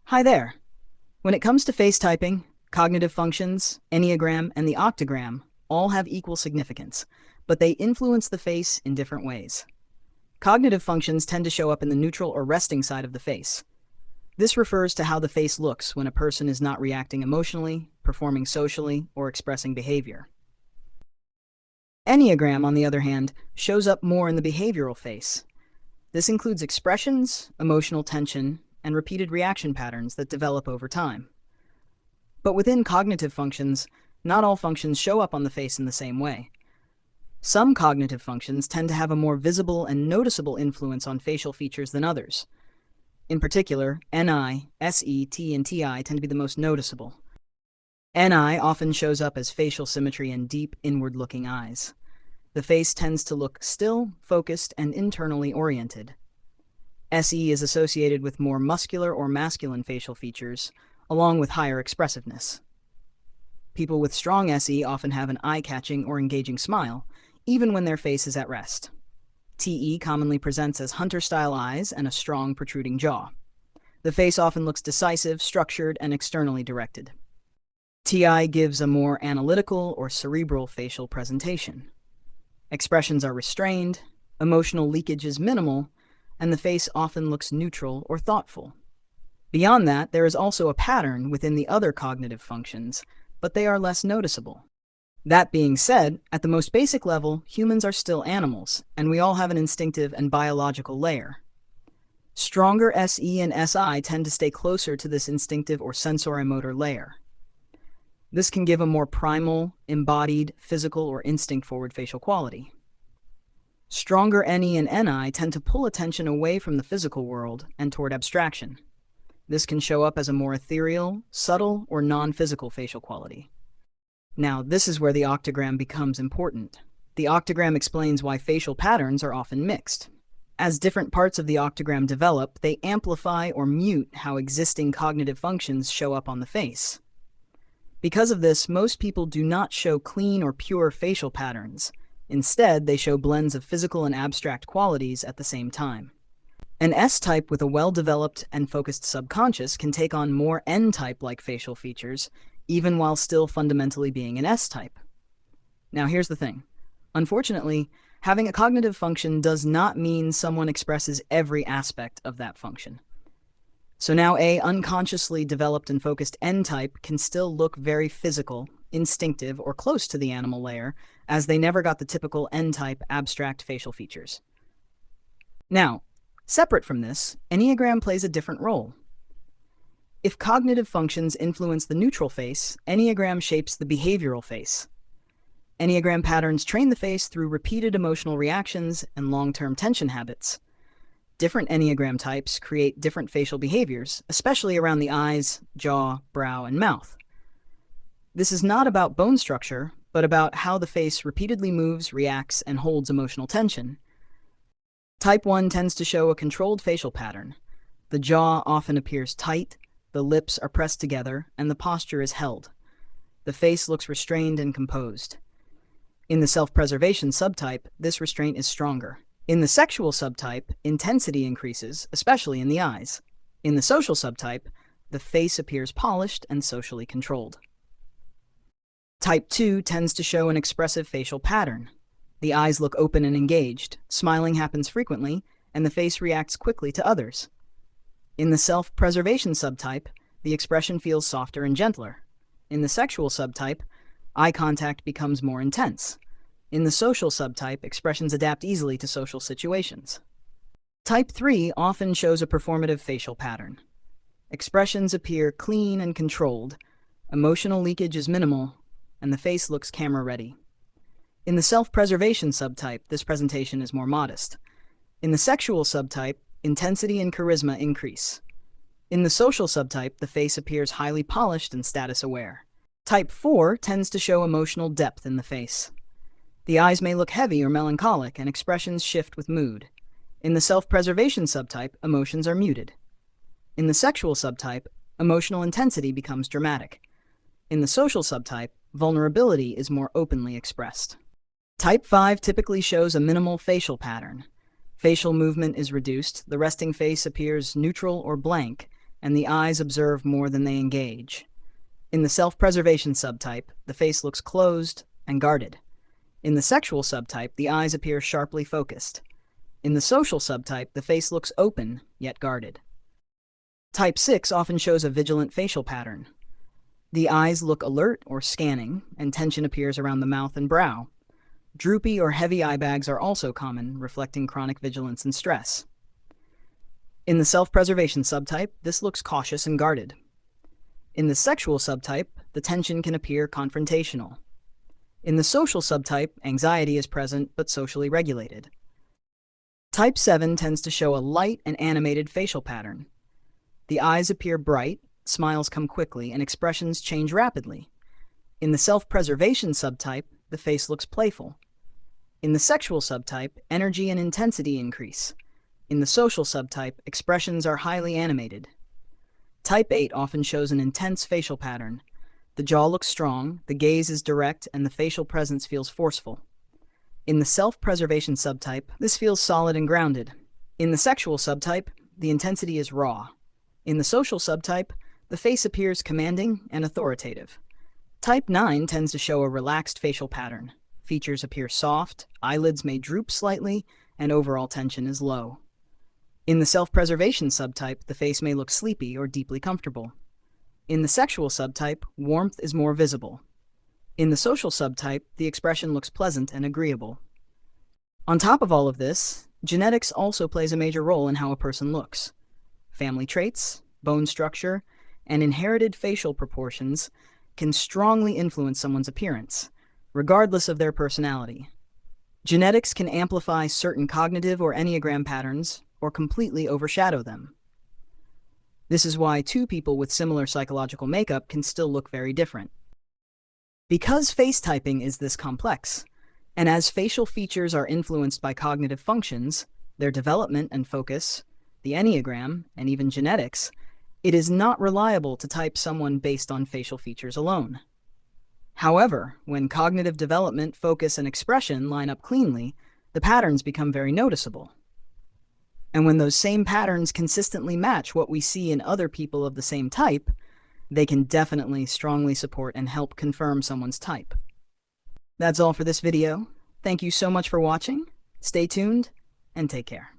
Hi there. When it comes to face typing, cognitive functions, Enneagram, and the octagram all have equal significance, but they influence the face in different ways. Cognitive functions tend to show up in the neutral or resting side of the face. This refers to how the face looks when a person is not reacting emotionally, performing socially, or expressing behavior. Enneagram, on the other hand, shows up more in the behavioral face. This includes expressions, emotional tension, and repeated reaction patterns that develop over time. But within cognitive functions, not all functions show up on the face in the same way. Some cognitive functions tend to have a more visible and noticeable influence on facial features than others. In particular, NI, SE, T, and TI tend to be the most noticeable. NI often shows up as facial symmetry and deep, inward-looking eyes. The face tends to look still, focused, and internally oriented. SE is associated with more muscular or masculine facial features, along with higher expressiveness. People with strong SE often have an eye-catching or engaging smile, even when their face is at rest. TE commonly presents as hunter-style eyes and a strong, protruding jaw. The face often looks decisive, structured, and externally directed. TI gives a more analytical or cerebral facial presentation. Expressions are restrained, emotional leakage is minimal, and the face often looks neutral or thoughtful. Beyond that, there is also a pattern within the other cognitive functions, but they are less noticeable. That being said, at the most basic level, humans are still animals, and we all have an instinctive and biological layer. Stronger SE and SI tend to stay closer to this instinctive or sensorimotor layer. This can give a more primal, embodied, physical, or instinct-forward facial quality. Stronger NE and NI tend to pull attention away from the physical world and toward abstraction. This can show up as a more ethereal, subtle, or non-physical facial quality. Now, this is where the octagram becomes important. The octagram explains why facial patterns are often mixed. As different parts of the octagram develop, they amplify or mute how existing cognitive functions show up on the face. Because of this, most people do not show clean or pure facial patterns. Instead, they show blends of physical and abstract qualities at the same time. An S-type with a well-developed and focused subconscious can take on more N-type-like facial features, even while still fundamentally being an S-type. Now here's the thing. Unfortunately, having a cognitive function does not mean someone expresses every aspect of that function. So now a unconsciously developed and focused N-type can still look very physical, instinctive, or close to the animal layer, as they never got the typical N-type abstract facial features. Now, separate from this, Enneagram plays a different role. If cognitive functions influence the neutral face, Enneagram shapes the behavioral face. Enneagram patterns train the face through repeated emotional reactions and long-term tension habits. Different Enneagram types create different facial behaviors, especially around the eyes, jaw, brow, and mouth. This is not about bone structure, but about how the face repeatedly moves, reacts, and holds emotional tension. Type 1 tends to show a controlled facial pattern. The jaw often appears tight, the lips are pressed together, and the posture is held. The face looks restrained and composed. In the self-preservation subtype, this restraint is stronger. In the sexual subtype, intensity increases, especially in the eyes. In the social subtype, the face appears polished and socially controlled. Type 2 tends to show an expressive facial pattern. The eyes look open and engaged, smiling happens frequently, and the face reacts quickly to others. In the self-preservation subtype, the expression feels softer and gentler. In the sexual subtype, eye contact becomes more intense. In the social subtype, expressions adapt easily to social situations. Type 3 often shows a performative facial pattern. Expressions appear clean and controlled, emotional leakage is minimal, and the face looks camera-ready. In the self-preservation subtype, this presentation is more modest. In the sexual subtype, intensity and charisma increase. In the social subtype, the face appears highly polished and status-aware. Type 4 tends to show emotional depth in the face. The eyes may look heavy or melancholic, and expressions shift with mood. In the self-preservation subtype, emotions are muted. In the sexual subtype, emotional intensity becomes dramatic. In the social subtype, vulnerability is more openly expressed. Type 5 typically shows a minimal facial pattern. Facial movement is reduced, the resting face appears neutral or blank, and the eyes observe more than they engage. In the self-preservation subtype, the face looks closed and guarded. In the sexual subtype, the eyes appear sharply focused. In the social subtype, the face looks open, yet guarded. Type 6 often shows a vigilant facial pattern. The eyes look alert or scanning, and tension appears around the mouth and brow. Droopy or heavy eye bags are also common, reflecting chronic vigilance and stress. In the self-preservation subtype, this looks cautious and guarded. In the sexual subtype, the tension can appear confrontational. In the social subtype, anxiety is present but socially regulated. Type 7 tends to show a light and animated facial pattern. The eyes appear bright, smiles come quickly, and expressions change rapidly. In the self-preservation subtype, the face looks playful. In the sexual subtype, energy and intensity increase. In the social subtype, expressions are highly animated. Type 8 often shows an intense facial pattern. The jaw looks strong, the gaze is direct, and the facial presence feels forceful. In the self-preservation subtype, this feels solid and grounded. In the sexual subtype, the intensity is raw. In the social subtype, the face appears commanding and authoritative. Type 9 tends to show a relaxed facial pattern. Features appear soft, eyelids may droop slightly, and overall tension is low. In the self-preservation subtype, the face may look sleepy or deeply comfortable. In the sexual subtype, warmth is more visible. In the social subtype, the expression looks pleasant and agreeable. On top of all of this, genetics also plays a major role in how a person looks. Family traits, bone structure, and inherited facial proportions can strongly influence someone's appearance, regardless of their personality. Genetics can amplify certain cognitive or Enneagram patterns or completely overshadow them. This is why two people with similar psychological makeup can still look very different. Because face typing is this complex, and as facial features are influenced by cognitive functions, their development and focus, the Enneagram, and even genetics, it is not reliable to type someone based on facial features alone. However, when cognitive development, focus, and expression line up cleanly, the patterns become very noticeable. And when those same patterns consistently match what we see in other people of the same type, they can definitely strongly support and help confirm someone's type. That's all for this video. Thank you so much for watching. Stay tuned and take care.